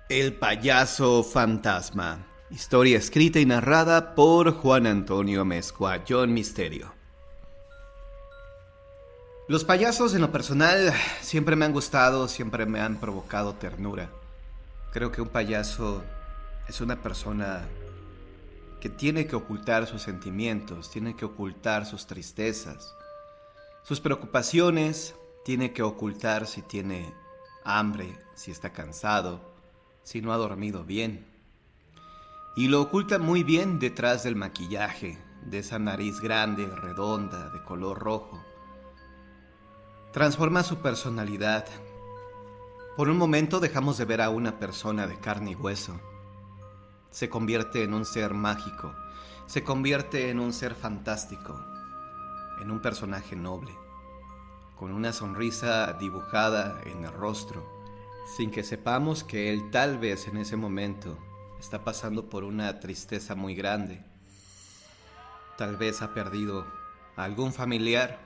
El payaso fantasma. Historia escrita y narrada por Juan Antonio Amezcua, John Misterio. Los payasos en lo personal siempre me han gustado, siempre me han provocado ternura. Creo que un payaso es una persona que tiene que ocultar sus sentimientos, tiene que ocultar sus tristezas, sus preocupaciones, tiene que ocultar si tiene hambre, si está cansado, si no ha dormido bien. Y lo oculta muy bien detrás del maquillaje, de esa nariz grande, redonda, de color rojo. Transforma su personalidad. Por un momento dejamos de ver a una persona de carne y hueso. Se convierte en un ser mágico, se convierte en un ser fantástico, en un personaje noble, con una sonrisa dibujada en el rostro, sin que sepamos que él tal vez en ese momento está pasando por una tristeza muy grande. Tal vez ha perdido a algún familiar,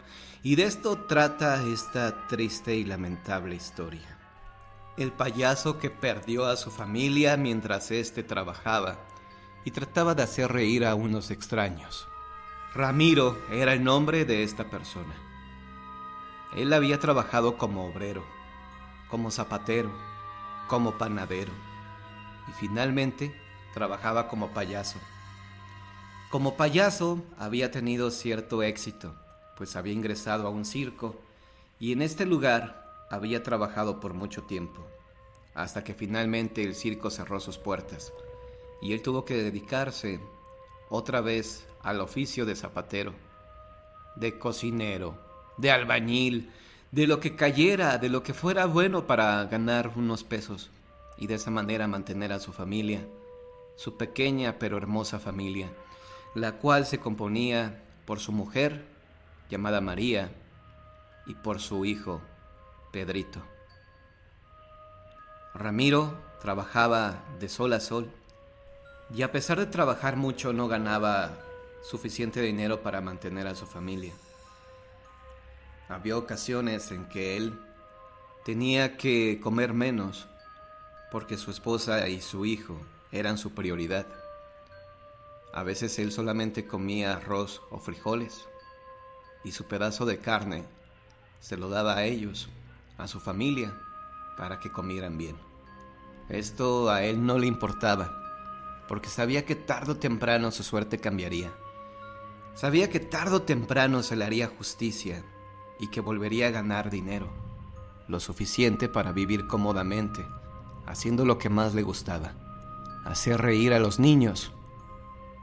y de esto trata esta triste y lamentable historia. El payaso que perdió a su familia mientras éste trabajaba y trataba de hacer reír a unos extraños. Ramiro era el nombre de esta persona. Él había trabajado como obrero, como zapatero, como panadero y finalmente trabajaba como payaso. Como payaso había tenido cierto éxito, pues había ingresado a un circo y en este lugar había trabajado por mucho tiempo, hasta que finalmente el circo cerró sus puertas y él tuvo que dedicarse otra vez al oficio de zapatero, de cocinero, de albañil, de lo que cayera, de lo que fuera bueno para ganar unos pesos y de esa manera mantener a su familia, su pequeña pero hermosa familia, la cual se componía por su mujer, llamada María, y por su hijo, Pedrito. Ramiro trabajaba de sol a sol y a pesar de trabajar mucho no ganaba suficiente dinero para mantener a su familia. Había ocasiones en que él tenía que comer menos porque su esposa y su hijo eran su prioridad. A veces él solamente comía arroz o frijoles y su pedazo de carne se lo daba a ellos, a su familia, para que comieran bien. Esto a él no le importaba, porque sabía que tarde o temprano su suerte cambiaría. Sabía que tarde o temprano se le haría justicia y que volvería a ganar dinero, lo suficiente para vivir cómodamente, haciendo lo que más le gustaba, hacer reír a los niños,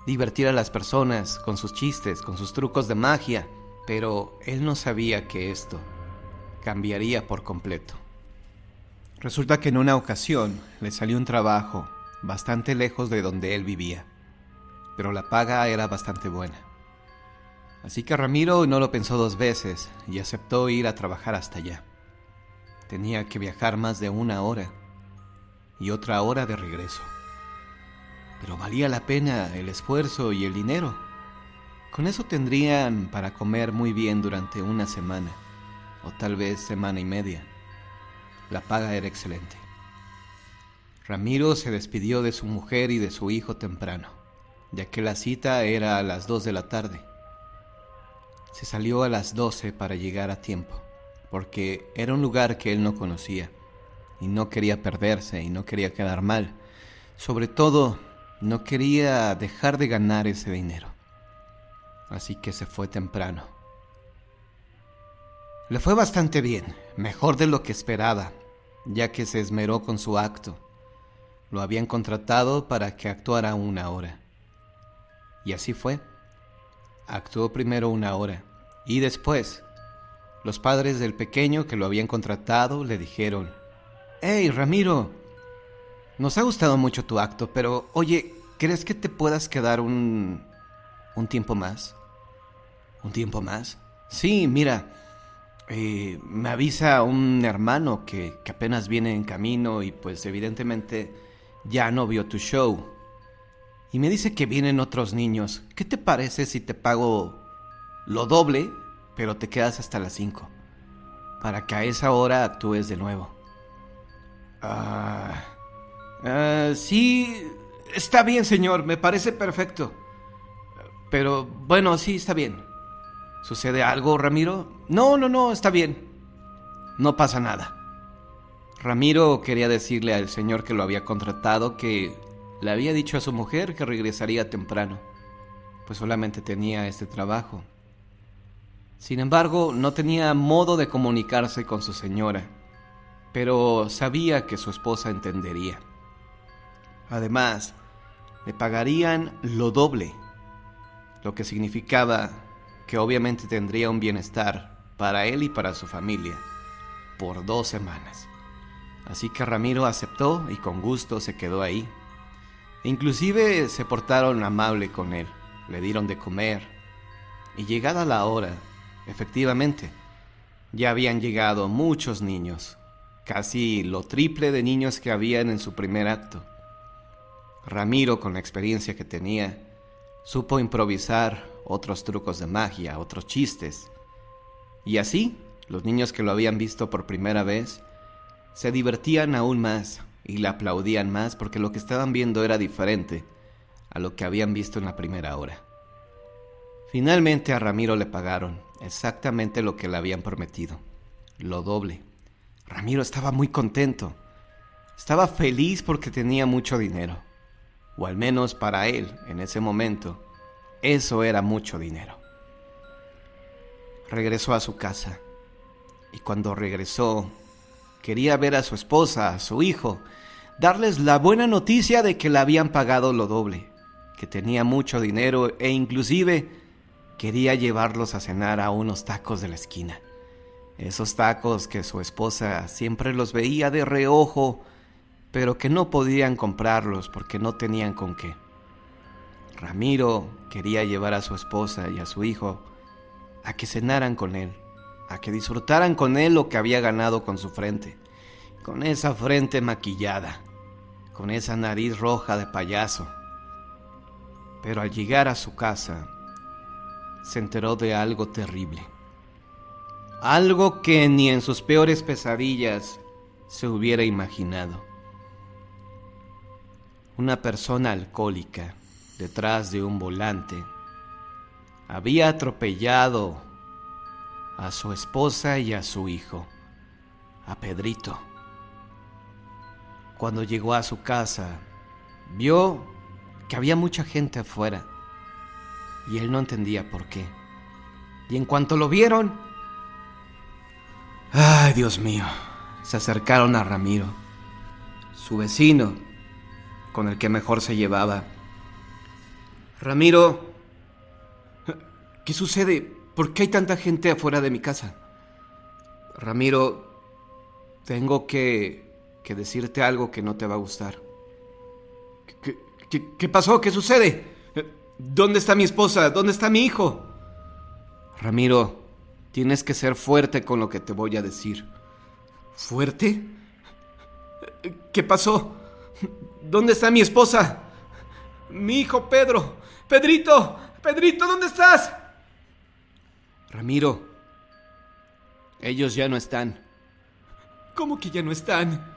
divertir a las personas con sus chistes, con sus trucos de magia, pero él no sabía que esto cambiaría por completo. Resulta que en una ocasión le salió un trabajo bastante lejos de donde él vivía, pero la paga era bastante buena. Así que Ramiro no lo pensó dos veces y aceptó ir a trabajar hasta allá. Tenía que viajar más de 1 hora y otra hora de regreso, pero valía la pena el esfuerzo y el dinero. Con eso tendrían para comer muy bien durante una semana, o tal vez semana y media. La paga era excelente. Ramiro se despidió de su mujer y de su hijo temprano, ya que la cita era a las 2 de la tarde. Se salió a las 12 para llegar a tiempo, porque era un lugar que él no conocía, y no quería perderse y no quería quedar mal. Sobre todo, no quería dejar de ganar ese dinero. Así que se fue temprano. Le fue bastante bien, mejor de lo que esperaba, ya que se esmeró con su acto. Lo habían contratado para que actuara 1 hora. Y así fue. Actuó primero 1 hora, y después, los padres del pequeño que lo habían contratado le dijeron: «Hey, Ramiro, nos ha gustado mucho tu acto, pero oye, ¿crees que te puedas quedar un tiempo más?» ¿Un tiempo más? Sí, mira, me avisa un hermano que apenas viene en camino y pues evidentemente ya no vio tu show. Y me dice que vienen otros niños. ¿Qué te parece si te pago lo doble, pero te quedas hasta las 5? Para que a esa hora actúes de nuevo. Sí, está bien, señor, me parece perfecto. Pero bueno, sí, está bien. ¿Sucede algo, Ramiro? No, está bien. No pasa nada. Ramiro quería decirle al señor que lo había contratado que le había dicho a su mujer que regresaría temprano, pues solamente tenía este trabajo. Sin embargo, no tenía modo de comunicarse con su señora, pero sabía que su esposa entendería. Además, le pagarían lo doble, lo que significaba que obviamente tendría un bienestar para él y para su familia por 2 semanas. Así que Ramiro aceptó y con gusto se quedó ahí. Inclusive se portaron amable con él, le dieron de comer. Y llegada la hora, efectivamente, ya habían llegado muchos niños, casi lo triple de niños que habían en su primer acto. Ramiro, con la experiencia que tenía, supo improvisar otros trucos de magia, otros chistes. Y así, los niños que lo habían visto por primera vez se divertían aún más y le aplaudían más porque lo que estaban viendo era diferente a lo que habían visto en la primera hora. Finalmente a Ramiro le pagaron exactamente lo que le habían prometido, lo doble. Ramiro estaba muy contento, estaba feliz porque tenía mucho dinero, o al menos para él en ese momento, eso era mucho dinero. Regresó a su casa y cuando regresó quería ver a su esposa, a su hijo, darles la buena noticia de que le habían pagado lo doble, que tenía mucho dinero e inclusive quería llevarlos a cenar a unos tacos de la esquina. Esos tacos que su esposa siempre los veía de reojo, pero que no podían comprarlos porque no tenían con qué. Ramiro quería llevar a su esposa y a su hijo a que cenaran con él, a que disfrutaran con él lo que había ganado con su frente, con esa frente maquillada, con esa nariz roja de payaso. Pero al llegar a su casa, se enteró de algo terrible. Algo que ni en sus peores pesadillas se hubiera imaginado. Una persona alcohólica, detrás de un volante, había atropellado a su esposa y a su hijo, a Pedrito. Cuando llegó a su casa, vio que había mucha gente afuera y él no entendía por qué. Y en cuanto lo vieron, ¡ay, Dios mío! Se acercaron a Ramiro, su vecino, con el que mejor se llevaba. Ramiro, ¿qué sucede? ¿Por qué hay tanta gente afuera de mi casa? Ramiro, tengo que decirte algo que no te va a gustar. ¿Qué pasó? ¿Qué sucede? ¿Dónde está mi esposa? ¿Dónde está mi hijo? Ramiro, tienes que ser fuerte con lo que te voy a decir. ¿Fuerte? ¿Qué pasó? ¿Dónde está mi esposa? Mi hijo Pedro. Pedrito, ¿dónde estás? Ramiro, ellos ya no están. ¿Cómo que ya no están?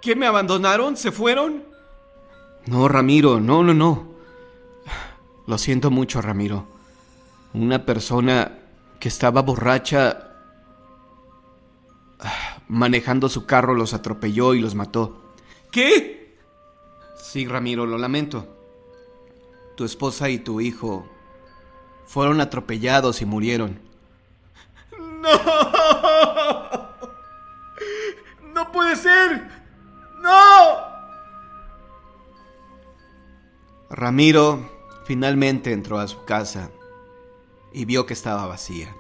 ¿Qué, me abandonaron? ¿Se fueron? No, Ramiro, no. Lo siento mucho, Ramiro. Una persona que estaba borracha manejando su carro los atropelló y los mató. ¿Qué? Sí, Ramiro, lo lamento. Tu esposa y tu hijo fueron atropellados y murieron. ¡No! ¡No puede ser! ¡No! Ramiro finalmente entró a su casa y vio que estaba vacía.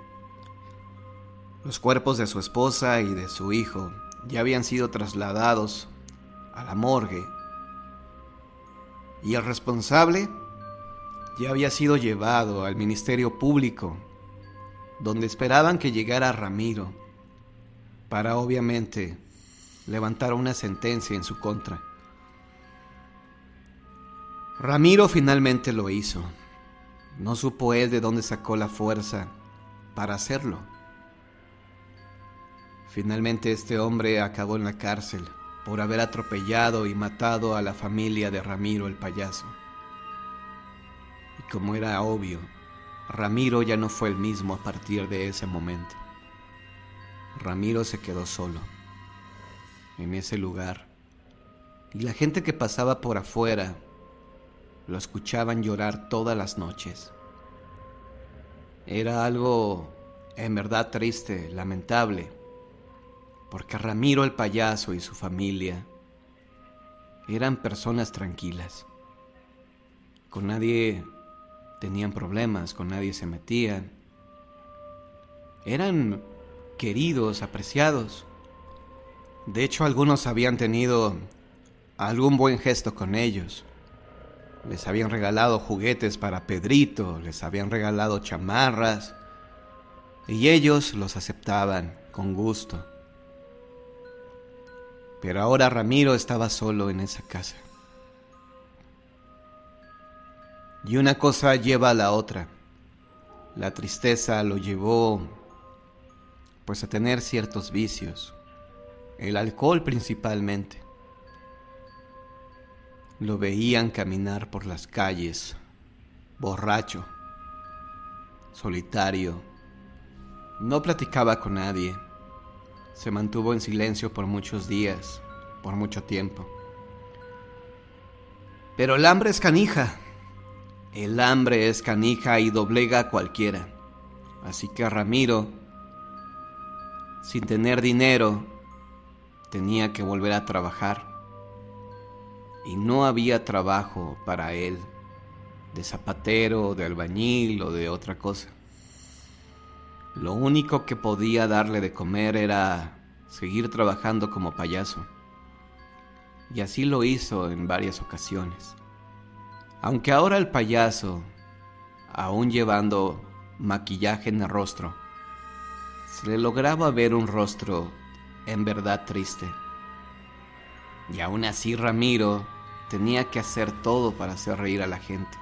Los cuerpos de su esposa y de su hijo ya habían sido trasladados a la morgue y el responsable ya había sido llevado al Ministerio Público, donde esperaban que llegara Ramiro para obviamente levantar una sentencia en su contra. Ramiro finalmente lo hizo. No supo él de dónde sacó la fuerza para hacerlo. Finalmente este hombre acabó en la cárcel por haber atropellado y matado a la familia de Ramiro el payaso. Y como era obvio, Ramiro ya no fue el mismo a partir de ese momento. Ramiro se quedó solo en ese lugar, y la gente que pasaba por afuera lo escuchaban llorar todas las noches. Era algo en verdad triste, lamentable, porque Ramiro el payaso y su familia eran personas tranquilas. Con nadie tenían problemas, con nadie se metían. Eran queridos, apreciados. De hecho, algunos habían tenido algún buen gesto con ellos. Les habían regalado juguetes para Pedrito, les habían regalado chamarras, y ellos los aceptaban con gusto. Pero ahora Ramiro estaba solo en esa casa. Y una cosa lleva a la otra. La tristeza lo llevó, pues, a tener ciertos vicios. El alcohol principalmente. Lo veían caminar por las calles, borracho, solitario. No platicaba con nadie. Se mantuvo en silencio por muchos días, por mucho tiempo. Pero el hambre es canija. El hambre es canija y doblega a cualquiera. Así que Ramiro, sin tener dinero, tenía que volver a trabajar. Y no había trabajo para él, de zapatero, de albañil o de otra cosa. Lo único que podía darle de comer era seguir trabajando como payaso. Y así lo hizo en varias ocasiones. Aunque ahora el payaso, aún llevando maquillaje en el rostro, se le lograba ver un rostro en verdad triste. Y aún así Ramiro tenía que hacer todo para hacer reír a la gente.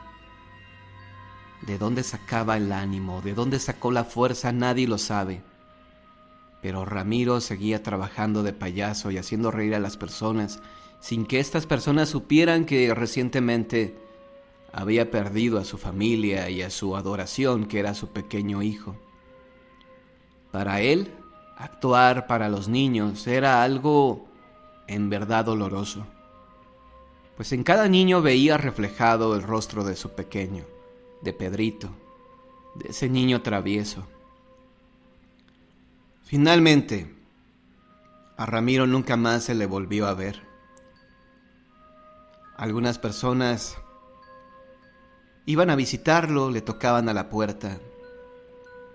¿De dónde sacaba el ánimo? ¿De dónde sacó la fuerza? Nadie lo sabe. Pero Ramiro seguía trabajando de payaso y haciendo reír a las personas, sin que estas personas supieran que recientemente había perdido a su familia y a su adoración, que era su pequeño hijo. Para él, actuar para los niños era algo en verdad doloroso, pues en cada niño veía reflejado el rostro de su pequeño, de Pedrito, de ese niño travieso. Finalmente, a Ramiro nunca más se le volvió a ver. Algunas personas iban a visitarlo, le tocaban a la puerta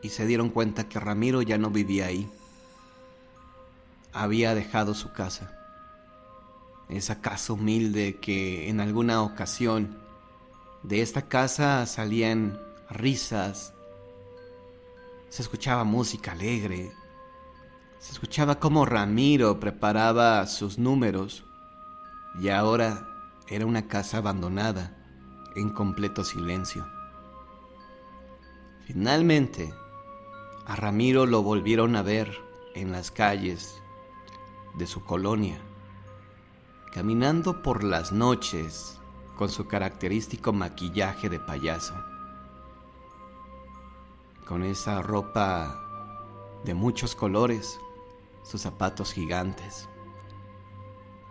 y se dieron cuenta que Ramiro ya no vivía ahí. Había dejado su casa, esa casa humilde que en alguna ocasión de esta casa salían risas, se escuchaba música alegre, se escuchaba cómo Ramiro preparaba sus números, y ahora era una casa abandonada, en completo silencio. Finalmente, a Ramiro lo volvieron a ver en las calles de su colonia, caminando por las noches con su característico maquillaje de payaso, con esa ropa de muchos colores, sus zapatos gigantes.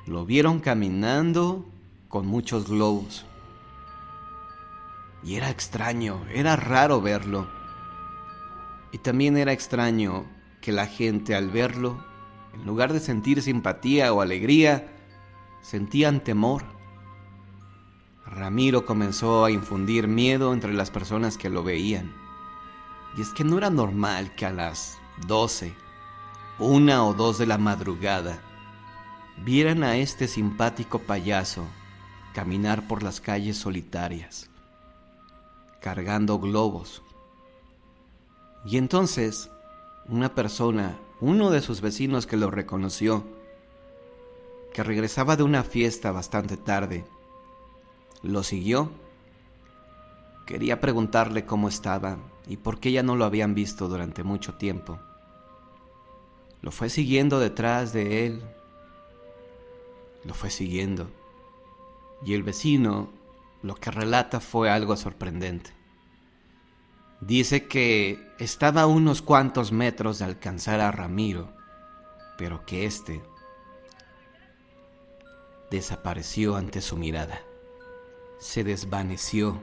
Lo vieron caminando con muchos globos. Y era extraño, era raro verlo. Y también era extraño que la gente al verlo, en lugar de sentir simpatía o alegría, sentían temor. Ramiro comenzó a infundir miedo entre las personas que lo veían. Y es que no era normal que a las 12, 1 o 2 de la madrugada, vieran a este simpático payaso caminar por las calles solitarias, cargando globos. Y entonces, una persona, uno de sus vecinos que lo reconoció, que regresaba de una fiesta bastante tarde, lo siguió. Quería preguntarle cómo estaba y por qué ya no lo habían visto durante mucho tiempo. Lo fue siguiendo detrás de él lo fue siguiendo. Y el vecino lo que relata fue algo sorprendente. Dice que estaba a unos cuantos metros de alcanzar a Ramiro, pero que éste desapareció ante su mirada. Se desvaneció,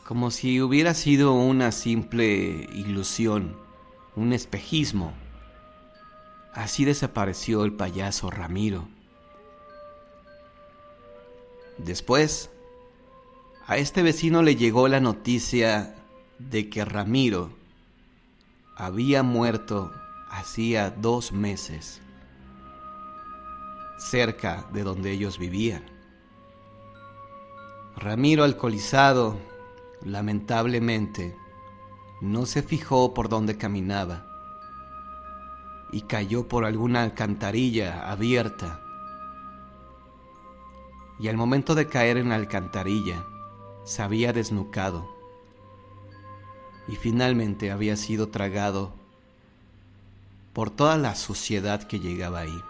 como si hubiera sido una simple ilusión, un espejismo. Así desapareció el payaso Ramiro. Después, a este vecino le llegó la noticia de que Ramiro había muerto hacía 2 meses, cerca de donde ellos vivían. Ramiro, alcoholizado, lamentablemente, no se fijó por dónde caminaba y cayó por alguna alcantarilla abierta. Y al momento de caer en la alcantarilla, se había desnucado y finalmente había sido tragado por toda la suciedad que llegaba ahí.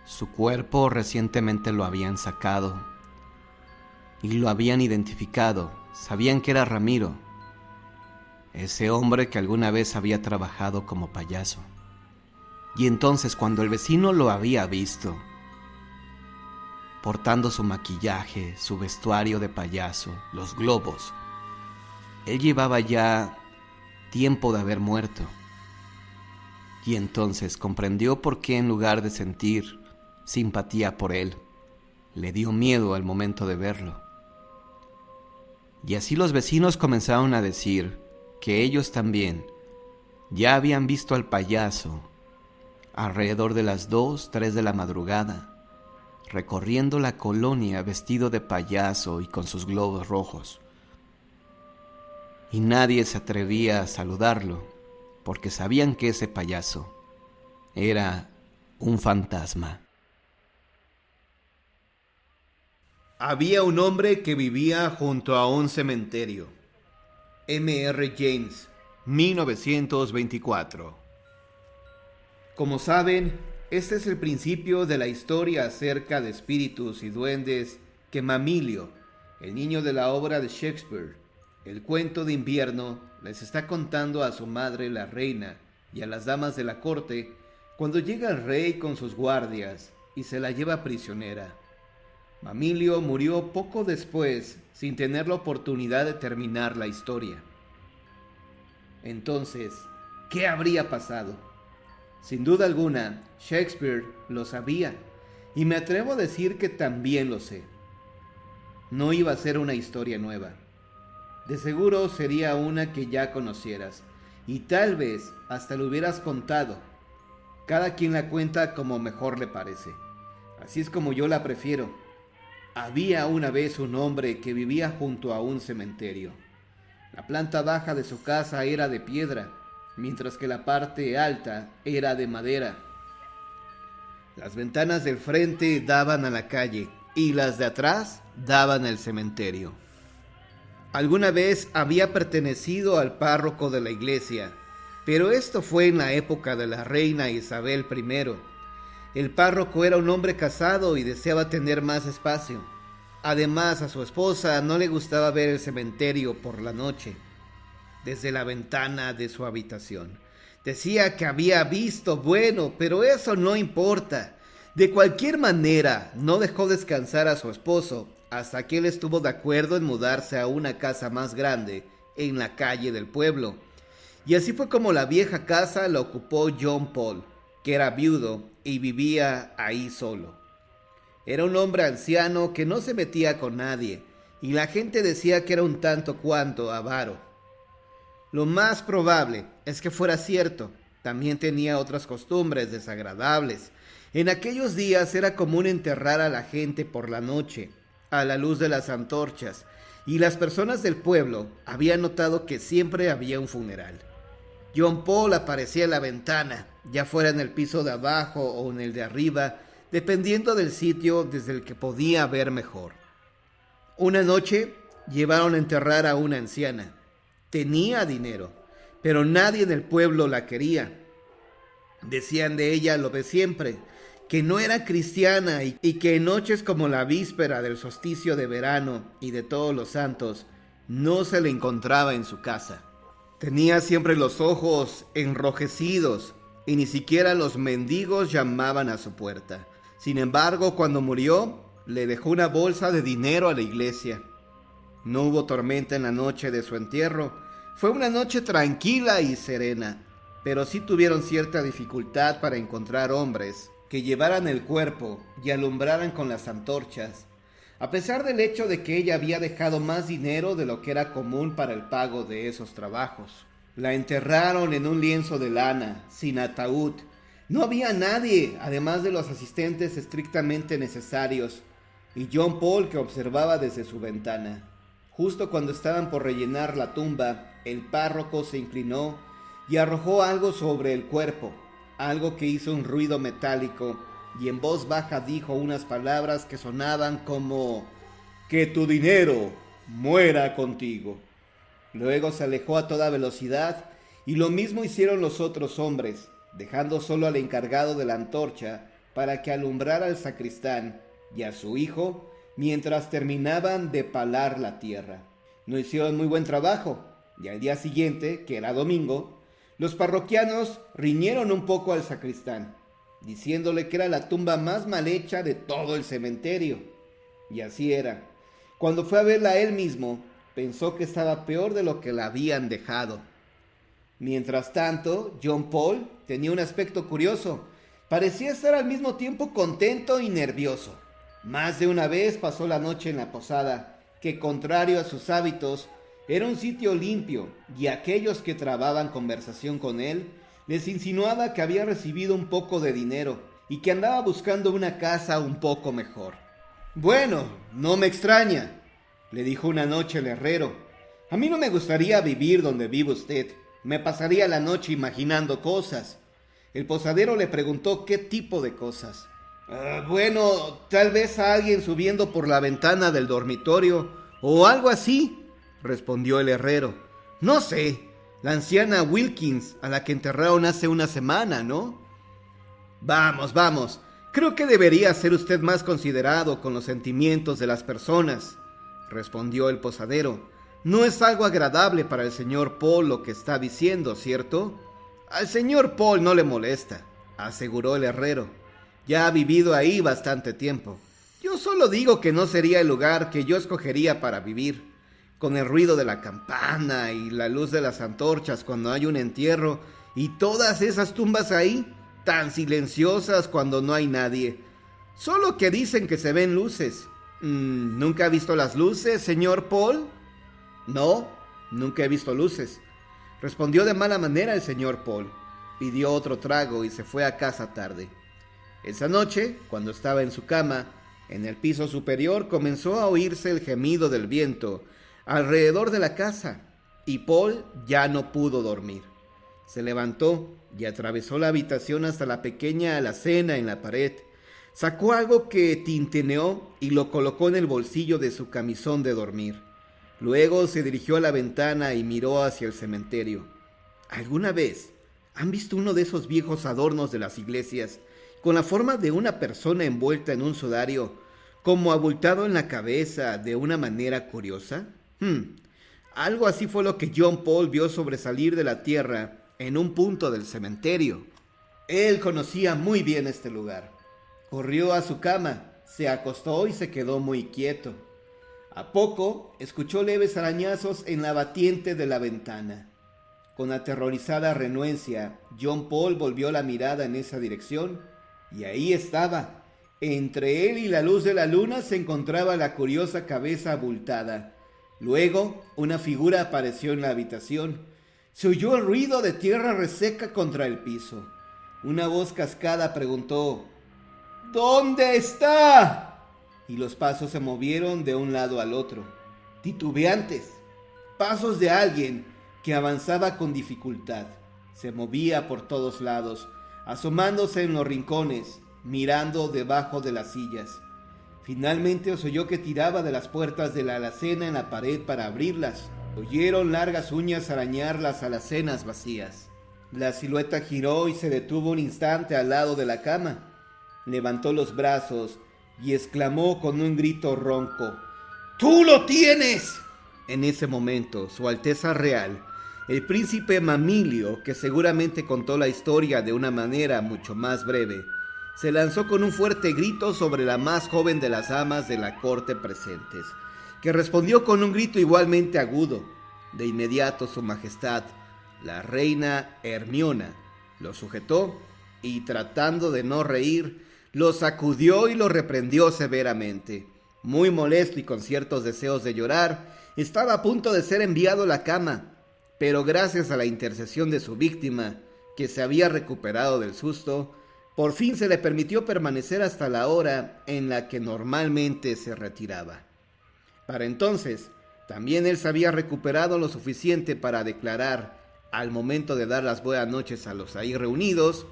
Su cuerpo recientemente lo habían sacado y lo habían identificado. Sabían que era Ramiro, ese hombre que alguna vez había trabajado como payaso. Y entonces, cuando el vecino lo había visto, portando su maquillaje, su vestuario de payaso, los globos, él llevaba ya tiempo de haber muerto. Y entonces comprendió por qué, en lugar de sentir simpatía por él, le dio miedo al momento de verlo. Y así los vecinos comenzaron a decir que ellos también ya habían visto al payaso alrededor de las 2, 3 de la madrugada, recorriendo la colonia vestido de payaso y con sus globos rojos. Y nadie se atrevía a saludarlo, porque sabían que ese payaso era un fantasma. Había un hombre que vivía junto a un cementerio. M.R. James, 1924. Como saben, este es el principio de la historia acerca de espíritus y duendes que Mamilio, el niño de la obra de Shakespeare, El cuento de invierno, les está contando a su madre la reina y a las damas de la corte cuando llega el rey con sus guardias y se la lleva prisionera. Mamilio murió poco después sin tener la oportunidad de terminar la historia. Entonces, ¿qué habría pasado? Sin duda alguna, Shakespeare lo sabía, y me atrevo a decir que también lo sé. No iba a ser una historia nueva. De seguro sería una que ya conocieras, y tal vez hasta lo hubieras contado. Cada quien la cuenta como mejor le parece. Así es como yo la prefiero. Había una vez un hombre que vivía junto a un cementerio. La planta baja de su casa era de piedra, mientras que la parte alta era de madera. Las ventanas del frente daban a la calle y las de atrás daban al cementerio. Alguna vez había pertenecido al párroco de la iglesia, pero esto fue en la época de la reina Isabel I. El párroco era un hombre casado y deseaba tener más espacio. Además, a su esposa no le gustaba ver el cementerio por la noche, desde la ventana de su habitación. Decía que había visto, bueno, pero eso no importa. De cualquier manera, no dejó descansar a su esposo hasta que él estuvo de acuerdo en mudarse a una casa más grande en la calle del pueblo. Y así fue como la vieja casa la ocupó John Paul, que era viudo y vivía ahí solo. Era un hombre anciano que no se metía con nadie, y la gente decía que era un tanto cuanto avaro. Lo más probable es que fuera cierto. También tenía otras costumbres desagradables. En aquellos días era común enterrar a la gente por la noche, a la luz de las antorchas, y las personas del pueblo habían notado que siempre había un funeral. John Paul aparecía en la ventana, ya fuera en el piso de abajo o en el de arriba, dependiendo del sitio desde el que podía ver mejor. Una noche llevaron a enterrar a una anciana. Tenía dinero, pero nadie en el pueblo la quería. Decían de ella lo de siempre, que no era cristiana y que en noches como la víspera del solsticio de verano y de Todos los Santos no se le encontraba en su casa. Tenía siempre los ojos enrojecidos y ni siquiera los mendigos llamaban a su puerta. Sin embargo, cuando murió, le dejó una bolsa de dinero a la iglesia. No hubo tormenta en la noche de su entierro. Fue una noche tranquila y serena, pero sí tuvieron cierta dificultad para encontrar hombres que llevaran el cuerpo y alumbraran con las antorchas, a pesar del hecho de que ella había dejado más dinero de lo que era común para el pago de esos trabajos. La enterraron en un lienzo de lana, sin ataúd. No había nadie, además de los asistentes estrictamente necesarios, y John Paul, que observaba desde su ventana. Justo cuando estaban por rellenar la tumba, el párroco se inclinó y arrojó algo sobre el cuerpo, algo que hizo un ruido metálico, y en voz baja dijo unas palabras que sonaban como: «Que tu dinero muera contigo». Luego se alejó a toda velocidad, y lo mismo hicieron los otros hombres, dejando solo al encargado de la antorcha para que alumbrara al sacristán y a su hijo mientras terminaban de palar la tierra. No hicieron muy buen trabajo, y al día siguiente, que era domingo, los parroquianos riñeron un poco al sacristán, diciéndole que era la tumba más mal hecha de todo el cementerio. Y así era. Cuando fue a verla él mismo, pensó que estaba peor de lo que la habían dejado. Mientras tanto, John Paul tenía un aspecto curioso. Parecía estar al mismo tiempo contento y nervioso. Más de una vez pasó la noche en la posada, que contrario a sus hábitos, era un sitio limpio, y aquellos que trababan conversación con él les insinuaba que había recibido un poco de dinero y que andaba buscando una casa un poco mejor. «Bueno, no me extraña», le dijo una noche el herrero. «A mí no me gustaría vivir donde vive usted. Me pasaría la noche imaginando cosas». El posadero le preguntó qué tipo de cosas. «Bueno, tal vez a alguien subiendo por la ventana del dormitorio o algo así», respondió el herrero. «No sé, la anciana Wilkins, a la que enterraron hace una semana, ¿no?» Vamos, creo que debería ser usted más considerado con los sentimientos de las personas», respondió el posadero. «No es algo agradable para el señor Paul lo que está diciendo, ¿cierto?» «Al señor Paul no le molesta», aseguró el herrero. «Ya ha vivido ahí bastante tiempo. Yo solo digo que no sería el lugar que yo escogería para vivir, con el ruido de la campana y la luz de las antorchas cuando hay un entierro, y todas esas tumbas ahí, tan silenciosas cuando no hay nadie. Solo que dicen que se ven luces. ¿Nunca ha visto las luces, señor Paul?» «No, nunca he visto luces», respondió de mala manera el señor Paul. Pidió otro trago y se fue a casa tarde. Esa noche, cuando estaba en su cama, en el piso superior comenzó a oírse el gemido del viento alrededor de la casa, y Paul ya no pudo dormir. Se levantó y atravesó la habitación hasta la pequeña alacena en la pared. Sacó algo que tintineó y lo colocó en el bolsillo de su camisón de dormir. Luego se dirigió a la ventana y miró hacia el cementerio. ¿Alguna vez han visto uno de esos viejos adornos de las iglesias, con la forma de una persona envuelta en un sudario, como abultado en la cabeza de una manera curiosa? Algo así fue lo que John Paul vio sobresalir de la tierra en un punto del cementerio. Él conocía muy bien este lugar. Corrió a su cama, se acostó y se quedó muy quieto. A poco escuchó leves arañazos en la batiente de la ventana. Con aterrorizada renuencia, John Paul volvió la mirada en esa dirección, y ahí estaba. Entre él y la luz de la luna se encontraba la curiosa cabeza abultada. Luego, una figura apareció en la habitación. Se oyó el ruido de tierra reseca contra el piso. Una voz cascada preguntó: «¿Dónde está?». Y los pasos se movieron de un lado al otro, titubeantes, pasos de alguien que avanzaba con dificultad. Se movía por todos lados, asomándose en los rincones, mirando debajo de las sillas. Finalmente se oyó que tiraba de las puertas de la alacena en la pared para abrirlas. Oyeron largas uñas arañar las alacenas vacías. La silueta giró y se detuvo un instante al lado de la cama. levantó los brazos y exclamó con un grito ronco: ¡Tú lo tienes! En ese momento, Su Alteza Real, el príncipe Mamilio, que seguramente contó la historia de una manera mucho más breve, se lanzó con un fuerte grito sobre la más joven de las damas de la corte presentes, que respondió con un grito igualmente agudo. De inmediato Su Majestad, la reina Hermiona, lo sujetó y, tratando de no reír, lo sacudió y lo reprendió severamente. Muy molesto y con ciertos deseos de llorar, estaba a punto de ser enviado a la cama, pero gracias a la intercesión de su víctima, que se había recuperado del susto, por fin se le permitió permanecer hasta la hora en la que normalmente se retiraba. Para entonces, también él se había recuperado lo suficiente para declarar, al momento de dar las buenas noches a los ahí reunidos,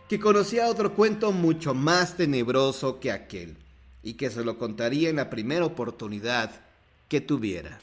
que conocía otro cuento mucho más tenebroso que aquel, y que se lo contaría en la primera oportunidad que tuviera.